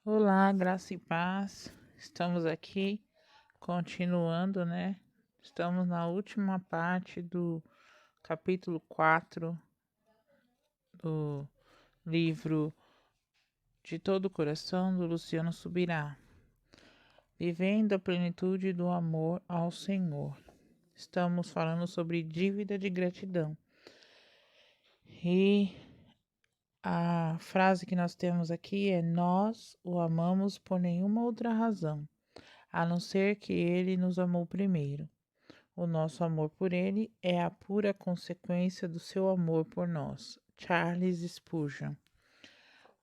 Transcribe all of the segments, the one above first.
Olá, graça e paz. Estamos aqui continuando, né? Estamos na última parte do capítulo 4 do livro De Todo o Coração, do Luciano Subirá. Vivendo a plenitude do amor ao Senhor. Estamos falando sobre dívida de gratidão. E a frase que nós temos aqui é: nós o amamos por nenhuma outra razão, a não ser que ele nos amou primeiro. O nosso amor por ele é a pura consequência do seu amor por nós. Charles Spurgeon.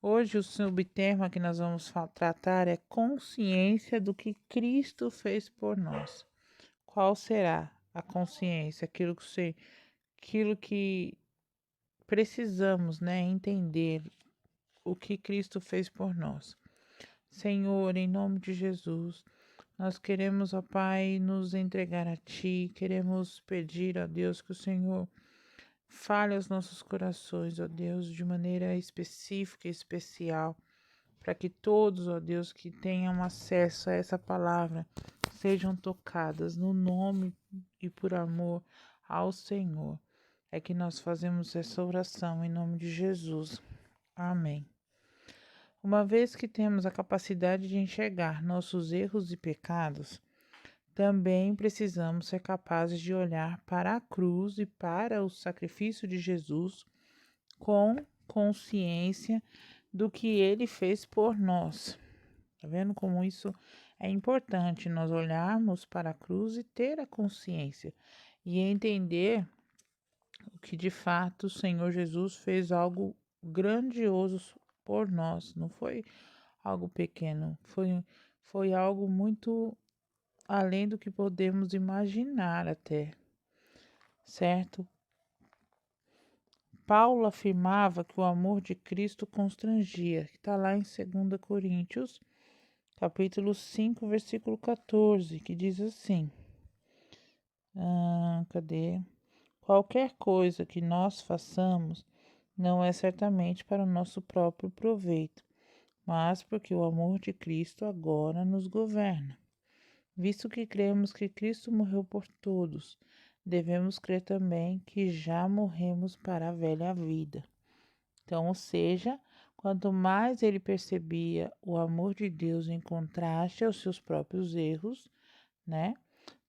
Hoje o subtema que nós vamos tratar é consciência do que Cristo fez por nós. Qual será a consciência? Aquilo que precisamos, né, entender o que Cristo fez por nós. Senhor, em nome de Jesus, nós queremos, ó Pai, nos entregar a Ti, queremos pedir, ó Deus, que o Senhor fale aos nossos corações, ó Deus, de maneira específica e especial, para que todos, ó Deus, que tenham acesso a essa palavra, sejam tocadas no nome e por amor ao Senhor. É que nós fazemos essa oração em nome de Jesus. Amém. Uma vez que temos a capacidade de enxergar nossos erros e pecados, também precisamos ser capazes de olhar para a cruz e para o sacrifício de Jesus com consciência do que ele fez por nós. Tá vendo como isso é importante, nós olharmos para a cruz e ter a consciência e entender o que de fato o Senhor Jesus fez algo grandioso por nós, não foi algo pequeno, foi algo muito além do que podemos imaginar até, certo? Paulo afirmava que o amor de Cristo constrangia, que está lá em 2 Coríntios, capítulo 5, versículo 14, que diz assim, cadê? Qualquer coisa que nós façamos não é certamente para o nosso próprio proveito, mas porque o amor de Cristo agora nos governa. Visto que cremos que Cristo morreu por todos, devemos crer também que já morremos para a velha vida. Então, ou seja, quanto mais ele percebia o amor de Deus em contraste aos seus próprios erros, né?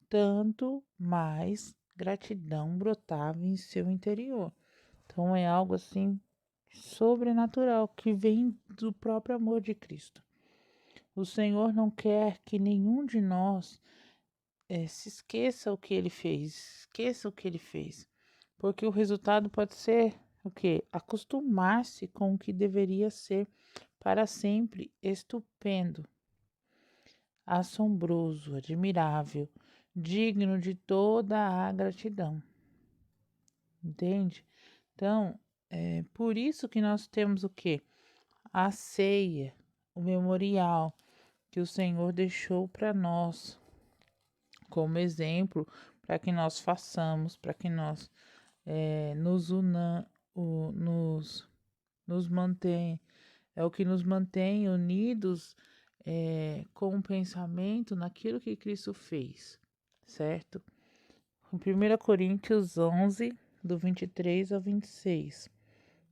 Tanto mais gratidão brotava em seu interior. Então, é algo assim sobrenatural que vem do próprio amor de Cristo. O Senhor não quer que nenhum de nós se esqueça o que ele fez, esqueça o que ele fez, porque o resultado pode ser o quê? Acostumar-se com o que deveria ser para sempre estupendo, assombroso, admirável, digno de toda a gratidão. Entende? Então, é por isso que nós temos o quê? A ceia, o memorial que o Senhor deixou para nós como exemplo, para que nós façamos, para que nós nos mantém, é o que nos mantém unidos com o pensamento naquilo que Cristo fez, certo? Em 1 Coríntios 11, do 23 ao 26,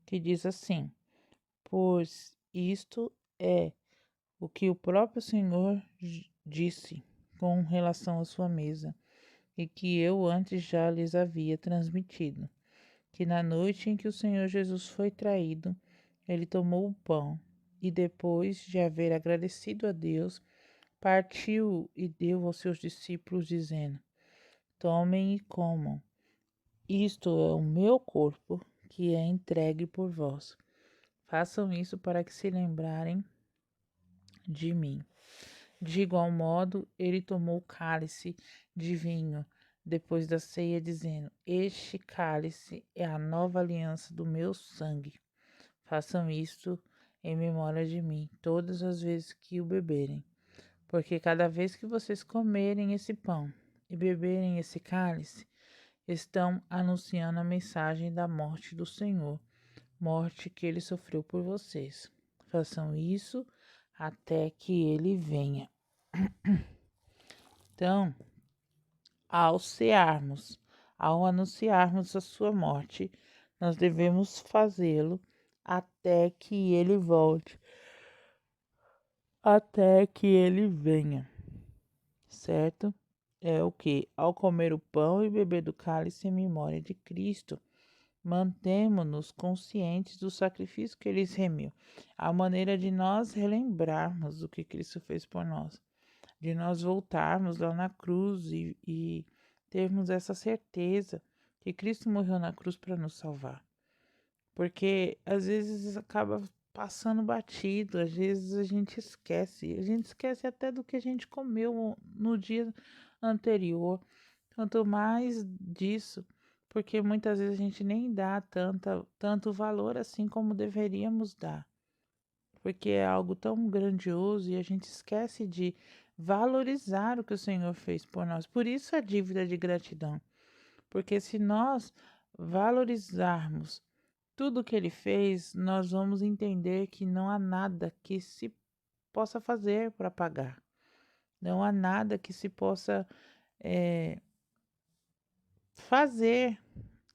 que diz assim, pois isto é o que o próprio Senhor disse com relação à sua mesa, e que eu antes já lhes havia transmitido, que na noite em que o Senhor Jesus foi traído, ele tomou o pão e depois de haver agradecido a Deus, partiu e deu aos seus discípulos, dizendo, tomem e comam, isto é o meu corpo que é entregue por vós. Façam isso para que se lembrarem de mim. De igual modo, ele tomou o cálice de vinho depois da ceia, dizendo, este cálice é a nova aliança do meu sangue. Façam isto em memória de mim, todas as vezes que o beberem. Porque cada vez que vocês comerem esse pão e beberem esse cálice, estão anunciando a mensagem da morte do Senhor, morte que ele sofreu por vocês. Façam isso até que ele venha. Então, ao anunciarmos a sua morte, nós devemos fazê-lo até que ele volte, até que ele venha, certo? É o que? Ao comer o pão e beber do cálice em memória de Cristo, mantemo-nos conscientes do sacrifício que ele remiu, a maneira de nós relembrarmos o que Cristo fez por nós, de nós voltarmos lá na cruz e termos essa certeza que Cristo morreu na cruz para nos salvar. Porque às vezes acaba passando batido, às vezes a gente esquece até do que a gente comeu no dia anterior, quanto mais disso, porque muitas vezes a gente nem dá tanto valor assim como deveríamos dar, porque é algo tão grandioso e a gente esquece de valorizar o que o Senhor fez por nós. Por isso a dívida de gratidão, porque se nós valorizarmos tudo o que ele fez, nós vamos entender que não há nada que se possa fazer para pagar. Não há nada que se possa fazer.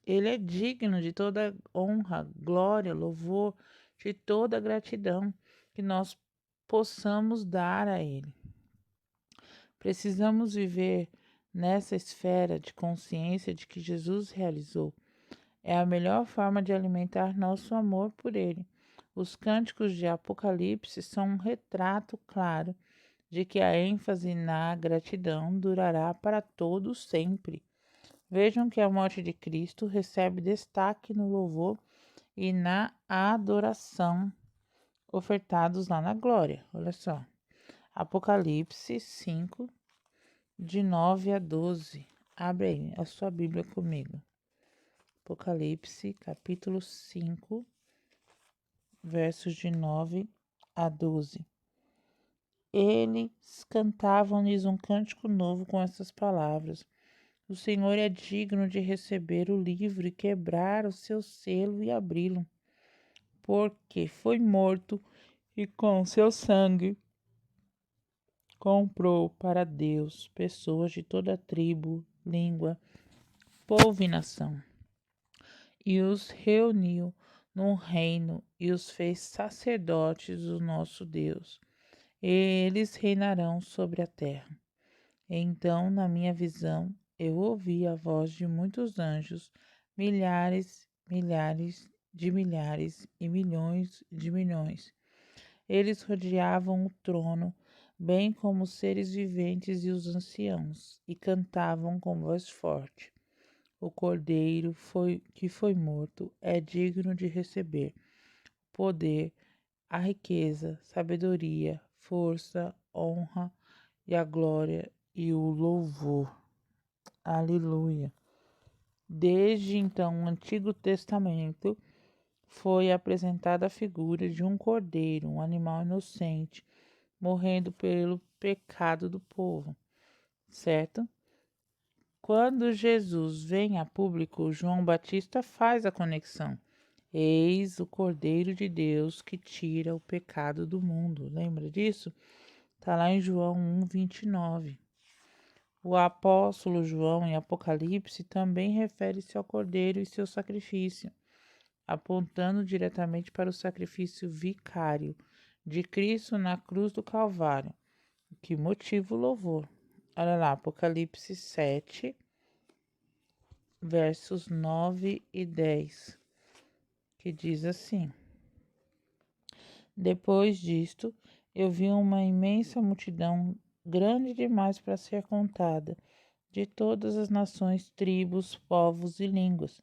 Ele é digno de toda honra, glória, louvor, de toda gratidão que nós possamos dar a Ele. Precisamos viver nessa esfera de consciência de que Jesus realizou. É a melhor forma de alimentar nosso amor por Ele. Os cânticos de Apocalipse são um retrato claro de que a ênfase na gratidão durará para todo sempre. Vejam que a morte de Cristo recebe destaque no louvor e na adoração ofertados lá na glória. Olha só. Apocalipse 5, de 9 a 12. Abre aí a sua Bíblia comigo. Apocalipse, capítulo 5, versos de 9 a 12. Eles cantavam-lhes um cântico novo com essas palavras. O Senhor é digno de receber o livro e quebrar o seu selo e abri-lo, porque foi morto e com seu sangue comprou para Deus pessoas de toda tribo, língua, povo e nação, e os reuniu num reino e os fez sacerdotes do nosso Deus. Eles reinarão sobre a terra. Então, na minha visão, eu ouvi a voz de muitos anjos, milhares, milhares de milhares e milhões de milhões. Eles rodeavam o trono, bem como os seres viventes e os anciãos, e cantavam com voz forte. O cordeiro que foi morto é digno de receber poder, a riqueza, sabedoria, força, honra e a glória e o louvor. Aleluia. Desde então, o Antigo Testamento foi apresentada a figura de um cordeiro, um animal inocente, morrendo pelo pecado do povo, certo? Quando Jesus vem a público, João Batista faz a conexão. Eis o Cordeiro de Deus que tira o pecado do mundo. Lembra disso? Está lá em João 1:29. O apóstolo João, em Apocalipse, também refere-se ao Cordeiro e seu sacrifício, apontando diretamente para o sacrifício vicário de Cristo na cruz do Calvário, que motiva o louvor. Olha lá, Apocalipse 7, versos 9 e 10, que diz assim: Depois disto, eu vi uma imensa multidão, grande demais para ser contada, de todas as nações, tribos, povos e línguas,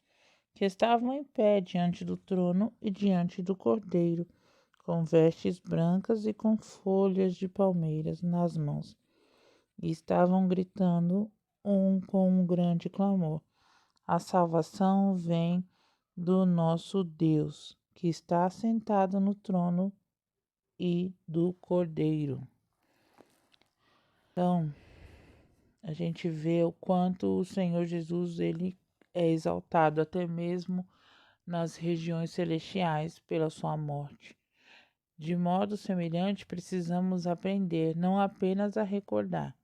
que estavam em pé diante do trono e diante do Cordeiro, com vestes brancas e com folhas de palmeiras nas mãos. E estavam gritando com um grande clamor: A salvação vem do nosso Deus, que está sentado no trono e do Cordeiro. Então, a gente vê o quanto o Senhor Jesus ele é exaltado até mesmo nas regiões celestiais pela sua morte. De modo semelhante, precisamos aprender não apenas a recordar,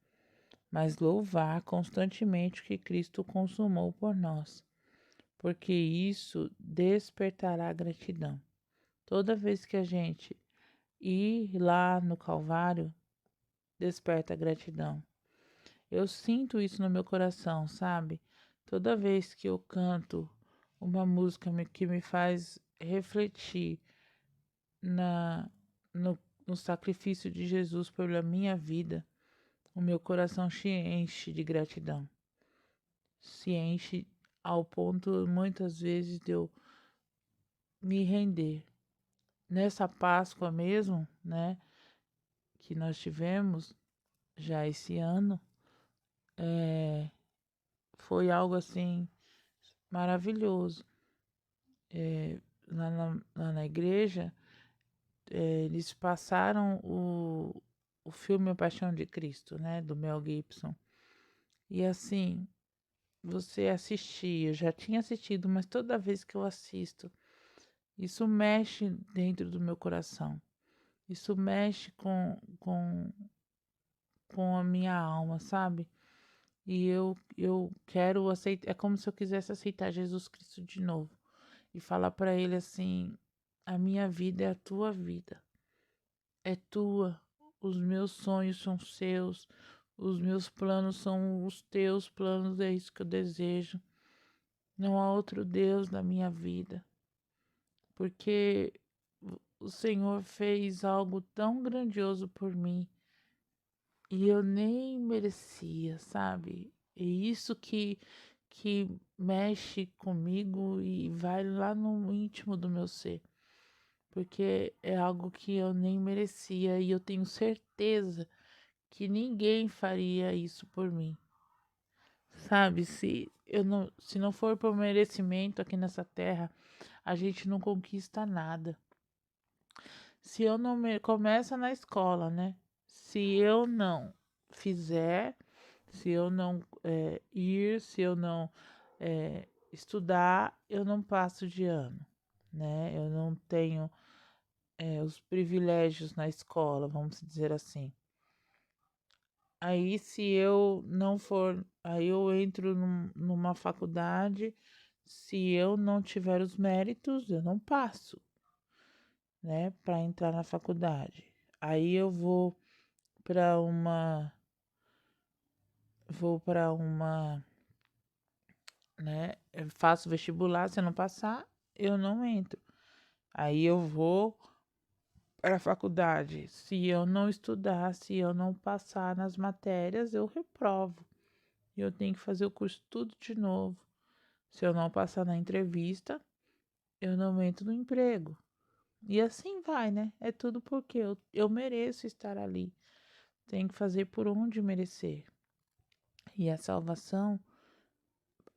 mas louvar constantemente o que Cristo consumou por nós, porque isso despertará gratidão. Toda vez que a gente ir lá no Calvário, desperta gratidão. Eu sinto isso no meu coração, sabe? Toda vez que eu canto uma música que me faz refletir na, no sacrifício de Jesus pela minha vida, o meu coração se enche de gratidão. Se enche ao ponto, muitas vezes, de eu me render. Nessa Páscoa mesmo, né, que nós tivemos já esse ano, foi algo assim maravilhoso. Lá na igreja, eles passaram o filme A Paixão de Cristo, né, do Mel Gibson. E assim, você assistir, eu já tinha assistido, mas toda vez que eu assisto, isso mexe dentro do meu coração. Isso mexe com a minha alma, sabe? E eu quero aceitar, é como se eu quisesse aceitar Jesus Cristo de novo e falar para ele assim: a minha vida é a tua vida, é tua, os meus sonhos são seus, os meus planos são os teus planos, é isso que eu desejo. Não há outro Deus na minha vida, porque o Senhor fez algo tão grandioso por mim e eu nem merecia, sabe? E isso que mexe comigo e vai lá no íntimo do meu ser, porque é algo que eu nem merecia e eu tenho certeza que ninguém faria isso por mim. Sabe, se não for por merecimento aqui nessa terra, a gente não conquista nada. Se eu não me... Começa na escola, né? Se eu não fizer, se eu não ir, se eu não estudar, eu não passo de ano, né? Eu não tenho os privilégios na escola, vamos dizer assim. Aí, se eu não for, aí eu entro numa faculdade, se eu não tiver os méritos, eu não passo, né, para entrar na faculdade. Aí eu para uma, vou para uma, né, eu faço vestibular, se eu não passar, eu não entro. Aí eu vou para a faculdade. Se eu não estudar, se eu não passar nas matérias, eu reprovo. E eu tenho que fazer o curso tudo de novo. Se eu não passar na entrevista, eu não entro no emprego. E assim vai, né? É tudo porque eu mereço estar ali. Tenho que fazer por onde merecer. E a salvação,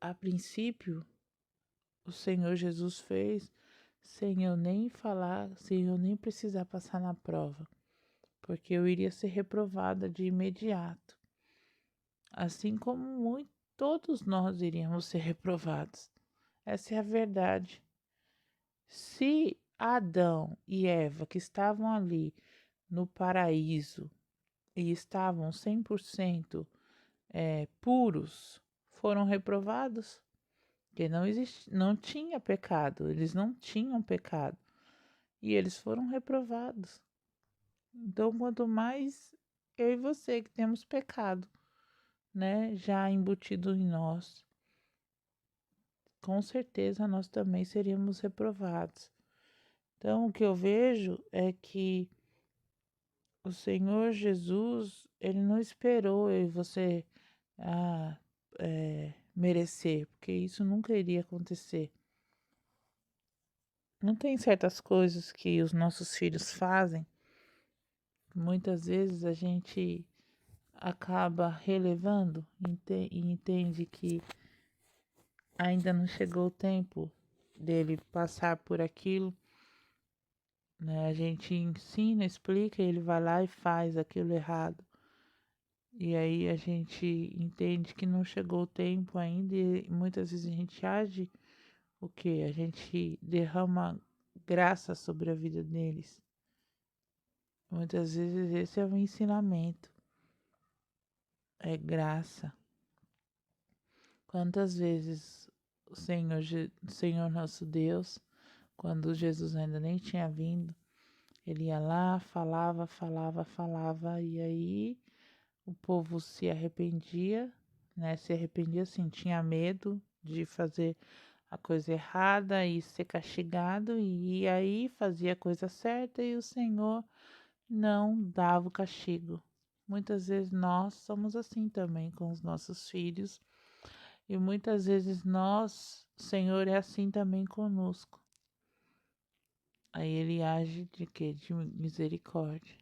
a princípio, o Senhor Jesus fez sem eu nem falar, sem eu nem precisar passar na prova, porque eu iria ser reprovada de imediato. Assim como todos nós iríamos ser reprovados. Essa é a verdade. Se Adão e Eva, que estavam ali no paraíso e estavam 100% puros, foram reprovados, porque não tinha pecado, eles não tinham pecado e eles foram reprovados. Então, quanto mais eu e você que temos pecado, né, já embutido em nós, com certeza nós também seríamos reprovados. Então, o que eu vejo é que o Senhor Jesus, ele não esperou eu e você ah, merecer, porque isso nunca iria acontecer. Não tem certas coisas que os nossos filhos fazem, muitas vezes a gente acaba relevando e entende que ainda não chegou o tempo dele passar por aquilo, né? A gente ensina, explica, ele vai lá e faz aquilo errado. E aí a gente entende que não chegou o tempo ainda e muitas vezes a gente age o quê? A gente derrama graça sobre a vida deles. Muitas vezes esse é o ensinamento, é graça. Quantas vezes o Senhor nosso Deus, quando Jesus ainda nem tinha vindo, ele ia lá, falava, e aí o povo se arrependia, né? Se arrependia assim, tinha medo de fazer a coisa errada e ser castigado, e aí fazia a coisa certa e o Senhor não dava o castigo. Muitas vezes nós somos assim também com os nossos filhos, e muitas vezes nós, o Senhor é assim também conosco. Aí ele age de quê? De misericórdia.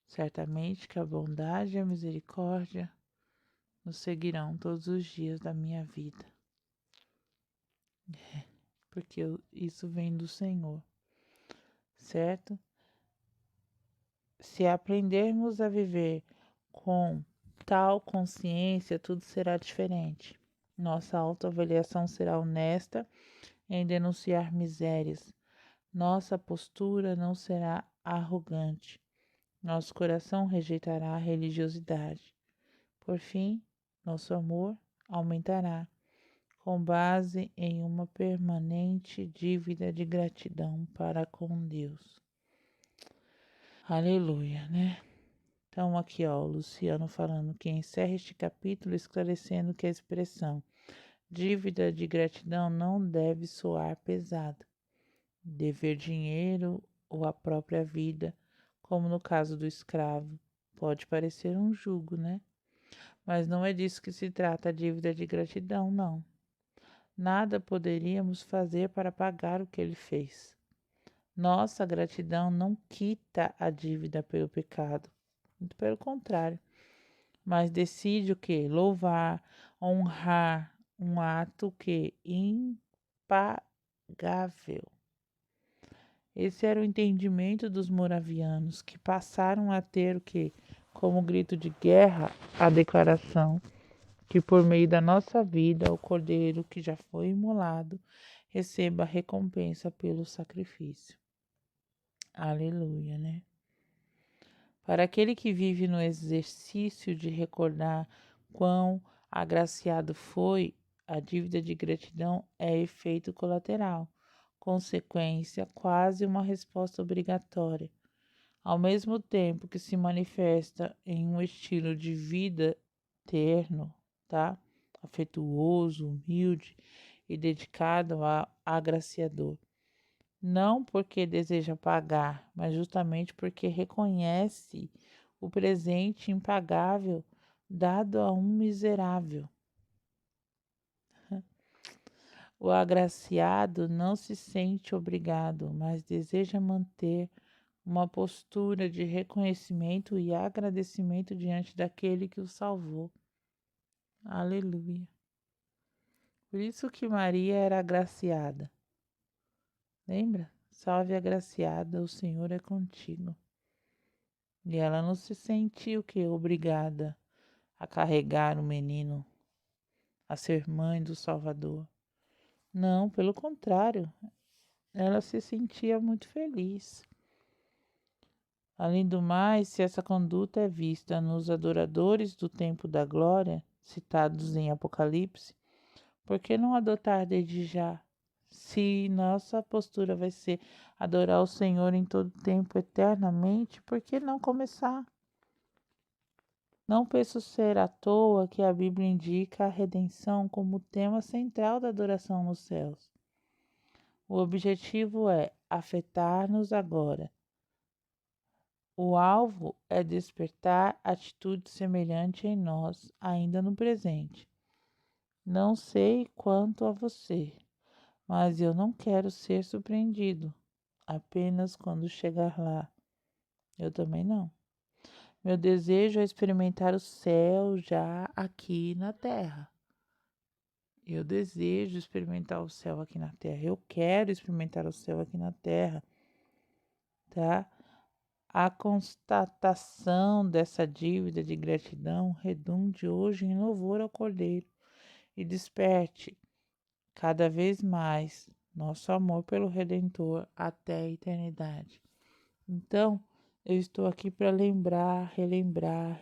Certamente que a bondade e a misericórdia nos seguirão todos os dias da minha vida, porque isso vem do Senhor, certo? Se aprendermos a viver com tal consciência, tudo será diferente. Nossa autoavaliação será honesta em denunciar misérias. Nossa postura não será arrogante. Nosso coração rejeitará a religiosidade. Por fim, nosso amor aumentará, com base em uma permanente dívida de gratidão para com Deus. Aleluia, né? Então, aqui, ó, o Luciano falando que encerra este capítulo esclarecendo que a expressão dívida de gratidão não deve soar pesada. Dever dinheiro ou a própria vida, como no caso do escravo, pode parecer um jugo, né? Mas não é disso que se trata a dívida de gratidão, não. Nada poderíamos fazer para pagar o que ele fez. Nossa gratidão não quita a dívida pelo pecado. Muito pelo contrário. Mas decide o que? Louvar, honrar um ato que impagável. Esse era o entendimento dos moravianos, que passaram a ter o que? Como grito de guerra, a declaração que por meio da nossa vida o cordeiro que já foi imolado receba a recompensa pelo sacrifício. Aleluia, né? Para aquele que vive no exercício de recordar quão agraciado foi, a dívida de gratidão é efeito colateral, consequência, quase uma resposta obrigatória. Ao mesmo tempo que se manifesta em um estilo de vida terno, tá? Afetuoso, humilde e dedicado ao agraciador. Não porque deseja pagar, mas justamente porque reconhece o presente impagável dado a um miserável. O agraciado não se sente obrigado, mas deseja manter uma postura de reconhecimento e agradecimento diante daquele que o salvou. Aleluia. Por isso que Maria era agraciada. Lembra? Salve agraciada, o Senhor é contigo. E ela não se sentiu que obrigada a carregar o menino, a ser mãe do Salvador. Não, pelo contrário, ela se sentia muito feliz. Além do mais, se essa conduta é vista nos adoradores do tempo da glória, citados em Apocalipse, por que não adotar desde já? Se nossa postura vai ser adorar o Senhor em todo tempo, eternamente, por que não começar? Não penso ser à toa que a Bíblia indica a redenção como tema central da adoração nos céus. O objetivo é afetar-nos agora. O alvo é despertar atitude semelhante em nós, ainda no presente. Não sei quanto a você, mas eu não quero ser surpreendido apenas quando chegar lá. Eu também não. Meu desejo é experimentar o céu já aqui na terra. Eu desejo experimentar o céu aqui na terra. Eu quero experimentar o céu aqui na terra, tá? A constatação dessa dívida de gratidão redunde hoje em louvor ao Cordeiro e desperte cada vez mais nosso amor pelo Redentor até a eternidade. Então, Eu estou aqui para lembrar, relembrar.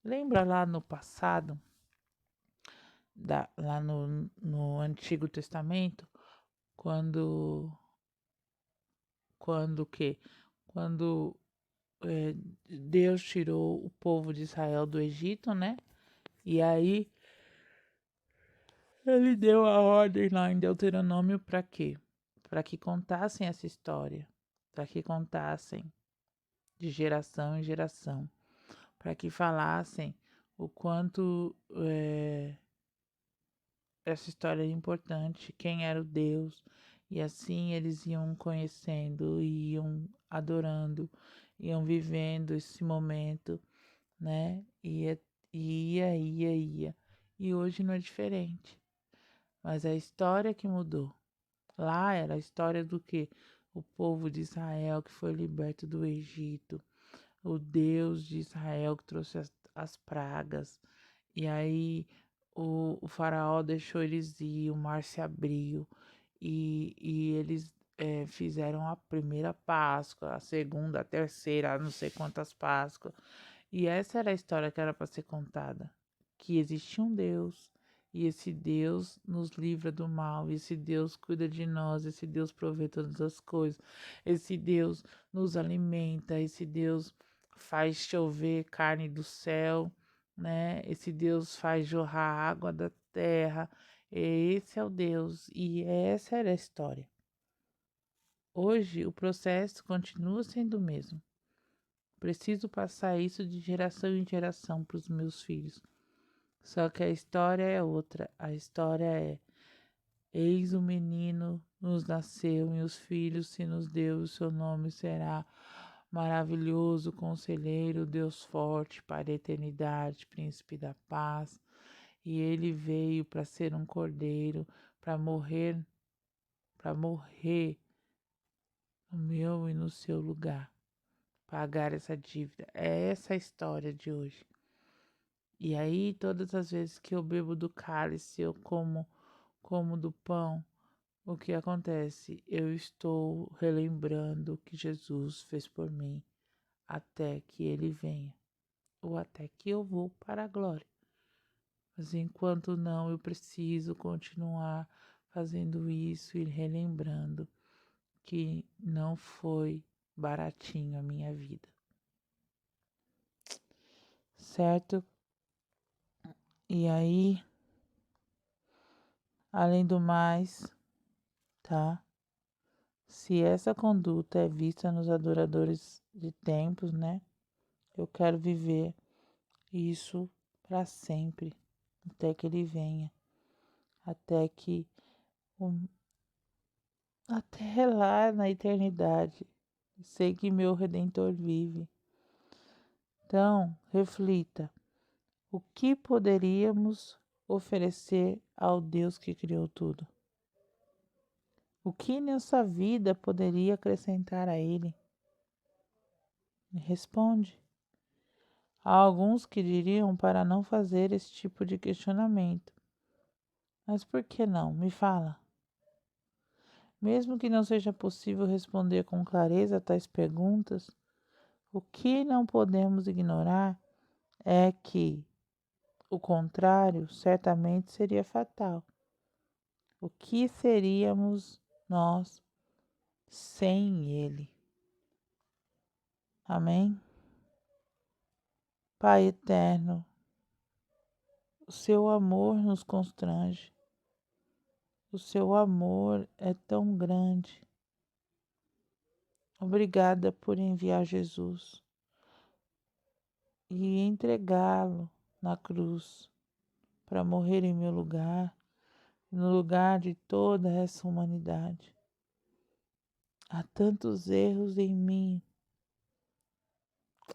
Lembra lá no passado, lá no Antigo Testamento, quando, quando que? Quando eh, Deus tirou o povo de Israel do Egito, né? E aí ele deu a ordem lá em Deuteronômio para quê? Para que contassem essa história, para que contassem de geração em geração, para que falassem o quanto essa história é importante, quem era o Deus, e assim eles iam conhecendo, iam adorando, iam vivendo esse momento, né? Ia. E hoje não é diferente, mas é a história que mudou. Lá era a história do que? O povo de Israel que foi liberto do Egito, o Deus de Israel que trouxe as pragas. E aí o faraó deixou eles ir, o mar se abriu e eles fizeram a primeira Páscoa, a segunda, a terceira, não sei quantas Páscoas. E essa era a história que era para ser contada, que existia um Deus e esse Deus nos livra do mal, esse Deus cuida de nós, esse Deus provê todas as coisas, esse Deus nos alimenta, esse Deus faz chover carne do céu, né? Esse Deus faz jorrar água da terra. Esse é o Deus e essa era a história. Hoje o processo continua sendo o mesmo. Preciso passar isso de geração em geração para os meus filhos. Só que a história é outra. A história é: eis o menino nos nasceu e os filhos se nos deu, o seu nome será maravilhoso, conselheiro, Deus forte, para a eternidade, príncipe da paz. E ele veio para ser um cordeiro, para morrer no meu e no seu lugar, pagar essa dívida. É essa a história de hoje. E aí, todas as vezes que eu bebo do cálice, eu como do pão, o que acontece? Eu estou relembrando o que Jesus fez por mim até que ele venha, ou até que eu vou para a glória. Mas enquanto não, eu preciso continuar fazendo isso e relembrando que não foi baratinho a minha vida, certo? E aí, além do mais, tá? Se essa conduta é vista nos adoradores de tempos, né? Eu quero viver isso para sempre, até que ele venha, até que até lá na eternidade, sei que meu Redentor vive. Então, reflita, o que poderíamos oferecer ao Deus que criou tudo? O que nessa vida poderia acrescentar a Ele? Me responde. Há alguns que diriam para não fazer esse tipo de questionamento. Mas por que não? Me fala. Mesmo que não seja possível responder com clareza a tais perguntas, o que não podemos ignorar é que o contrário certamente seria fatal. O que seríamos nós sem Ele? Amém? Pai eterno, o seu amor nos constrange. O seu amor é tão grande. Obrigada por enviar Jesus e entregá-lo na cruz para morrer em meu lugar, no lugar de toda essa humanidade. Há tantos erros em mim,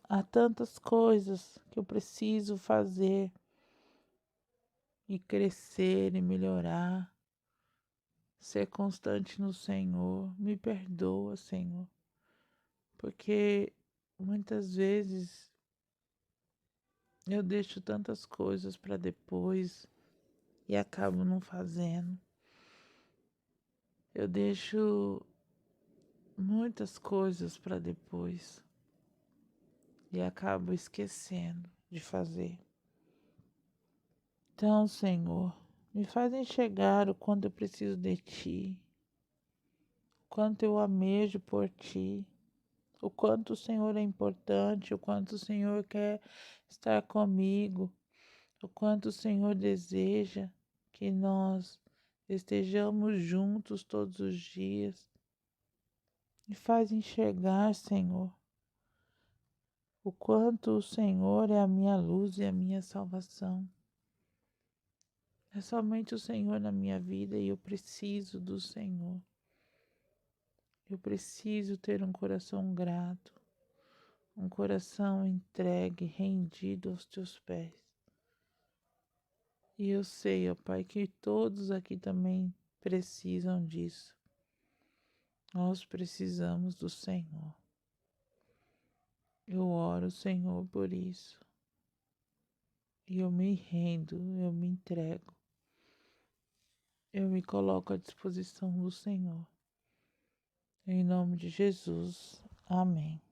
há tantas coisas que eu preciso fazer e crescer e melhorar, ser constante no Senhor. Me perdoa, Senhor, porque muitas vezes eu deixo tantas coisas para depois e acabo não fazendo. Eu deixo muitas coisas para depois e acabo esquecendo de fazer. Então, Senhor, me faz enxergar o quanto eu preciso de Ti, o quanto eu amejo por Ti, o quanto o Senhor é importante, o quanto o Senhor quer estar comigo, o quanto o Senhor deseja que nós estejamos juntos todos os dias. Me faz enxergar, Senhor, o quanto o Senhor é a minha luz e a minha salvação. É somente o Senhor na minha vida e eu preciso do Senhor. Eu preciso ter um coração grato, um coração entregue, rendido aos teus pés. E eu sei, ó Pai, que todos aqui também precisam disso. Nós precisamos do Senhor. Eu oro, Senhor, por isso. E eu me rendo, eu me entrego. Eu me coloco à disposição do Senhor. Em nome de Jesus. Amém.